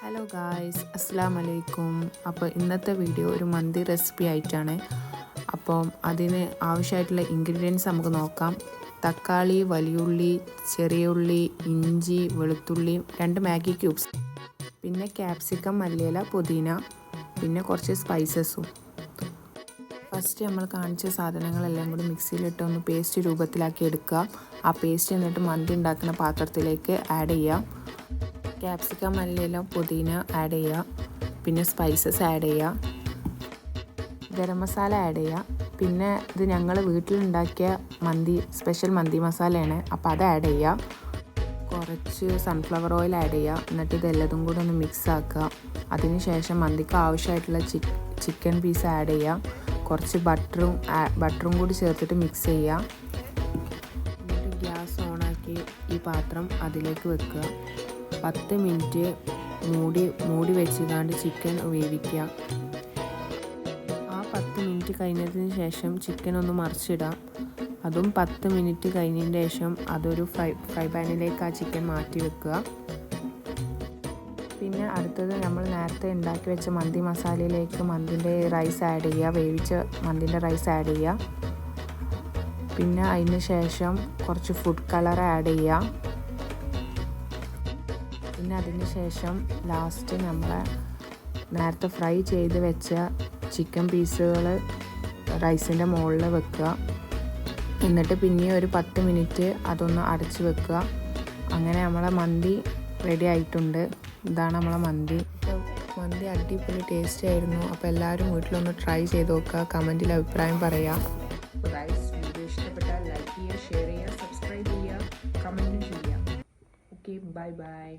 Hello guys, അസ്സലാമു അലൈക്കും. അപ്പോൾ ഇന്നത്തെ വീഡിയോ ഒരു മന്തി റെസിപ്പി ആയിട്ടാണ്. അപ്പം അതിന് ആവശ്യമായിട്ടുള്ള ഇൻഗ്രീഡിയൻസ് നമുക്ക് നോക്കാം. തക്കാളി, വലിയുള്ളി, ചെറിയ ഉള്ളി, ഇഞ്ചി, വെളുത്തുള്ളി, 2 മാഗി ക്യൂബ്സ്, പിന്നെ ക്യാപ്സിക്കം, മല്ലിയില, പുതിന, പിന്നെ കുറച്ച് സ്പൈസസും. ഫസ്റ്റ് നമ്മൾ കാണിച്ച സാധനങ്ങളെല്ലാം കൂടി മിക്സിയിലിട്ട് ഒന്ന് പേസ്റ്റ് രൂപത്തിലാക്കി എടുക്കുക. ആ പേസ്റ്റ് എന്നിട്ട് മന്തി ഉണ്ടാക്കുന്ന പാത്രത്തിലേക്ക് ആഡ് ചെയ്യാം. ക്യാപ്സിക്കം, മല്ലിയില, പുതിന ആഡ് ചെയ്യുക. പിന്നെ സ്പൈസസ് ആഡ് ചെയ്യുക. ഗരം മസാല ആഡ് ചെയ്യുക. പിന്നെ ഇത് ഞങ്ങൾ വീട്ടിലുണ്ടാക്കിയ സ്പെഷ്യൽ മന്തി മസാലയാണ്, അപ്പോൾ അത് ആഡ് ചെയ്യുക. കുറച്ച് സൺഫ്ലവർ ഓയിൽ ആഡ് ചെയ്യുക. എന്നിട്ട് ഇതെല്ലതും കൂടി ഒന്ന് മിക്സ് ആക്കുക. അതിന് ശേഷം മന്തിക്ക് ആവശ്യമായിട്ടുള്ള ചിക്കൻ പീസ് ആഡ് ചെയ്യുക. കുറച്ച് ബട്ടറും കൂടി ചേർത്തിട്ട് മിക്സ് ചെയ്യുക. എന്നിട്ട് ഗ്യാസ് ഓണാക്കി ഈ പാത്രം അതിലേക്ക് വെക്കുക. 10 മിനിറ്റ് മൂടി വെച്ചുകൊണ്ട് ചിക്കൻ വേവിക്കുക. ആ 10 മിനിറ്റ് കഴിഞ്ഞതിന് ശേഷം ചിക്കൻ ഒന്ന് മറിച്ചിടാം. അതും 10 മിനിറ്റ് കഴിഞ്ഞതിന് ശേഷം അതൊരു ഫ്രൈ പാനിലേക്ക് ആ ചിക്കൻ മാറ്റി വെക്കുക. പിന്നെ അടുത്തത് നമ്മൾ നേരത്തെ ഉണ്ടാക്കി വെച്ച മന്തി മസാലയിലേക്ക് മന്തിൻ്റെ റൈസ് ആഡ് ചെയ്യുക. വേവിച്ച മന്തിൻ്റെ റൈസ് ആഡ് ചെയ്യുക. പിന്നെ അതിന് ശേഷം കുറച്ച് ഫുഡ് കളർ ആഡ് ചെയ്യുക. പിന്നെ അതിന് ശേഷം ലാസ്റ്റ് നമ്മൾ നേരത്തെ ഫ്രൈ ചെയ്ത് വെച്ച ചിക്കൻ പീസുകൾ റൈസിൻ്റെ മുകളിൽ വെക്കുക. എന്നിട്ട് പിന്നെ ഒരു 10 മിനിറ്റ് അതൊന്ന് അടച്ച് വെക്കുക. അങ്ങനെ നമ്മളെ മന്തി റെഡി ആയിട്ടുണ്ട്. ഇതാണ് നമ്മളെ മന്തി. മന്തി അടിപൊളി ടേസ്റ്റ് ആയിരുന്നു. അപ്പോൾ എല്ലാവരും വീട്ടിലൊന്ന് ട്രൈ ചെയ്ത് നോക്കുക. കമൻറ്റിൽ അഭിപ്രായം പറയാം. വീഡിയോ ഇഷ്ടപ്പെട്ടാൽ ലൈക്ക് ചെയ്യുക, ഷെയർ ചെയ്യുക, സബ്സ്ക്രൈബ് ചെയ്യുക, കമൻറ്റും ചെയ്യുക. Okay, by.